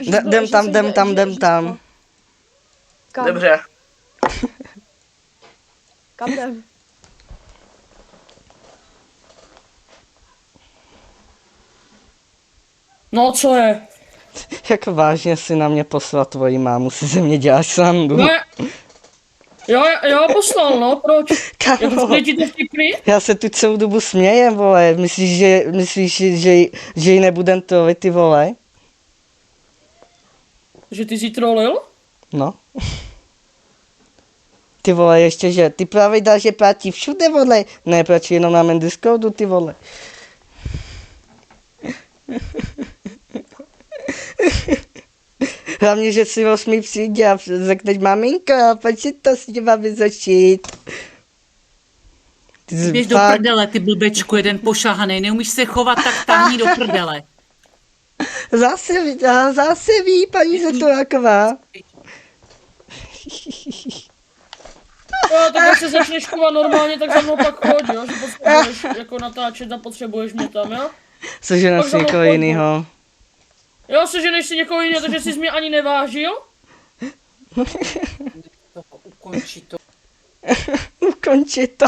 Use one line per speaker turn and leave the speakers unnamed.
Jdem tam.
Kam?
Dobře.
Kam jdem?
No co je?
Jak vážně si na mě poslal tvoji mámu, si ze mě děláš srandu.
No, jo, poslal, no, proč?
Kámo,
Je to vtipný?
já se tu celou dobu smějem, vole. Myslíš, že ji nebudem trollit, ty vole?
Že ty jsi trolil?
No. Ty vole, ještě že ty pravidla, že platí všude, vole. Ne, platí jenom na mém Discordu, ty vole. Hlavně, že si 8 přijde a řekneš, maminko, pojď si to s těma vyzočit.
Běž do prdele, ty blbečku, jeden pošahanej, neumíš se chovat, tak táhni do prdele.
Zase ví, paní Zetoláková.
Jo, tak jak se začneš chovat normálně, tak za mnou pak choď, jo, že potřebuješ jako natáčet a potřebuješ mě tam, jo?
Seženeš si někoho jinýho.
Jo, seženeš si někoho jiného, takže jsi mě ani nevážil?
Ukončí to.
Ukončit to.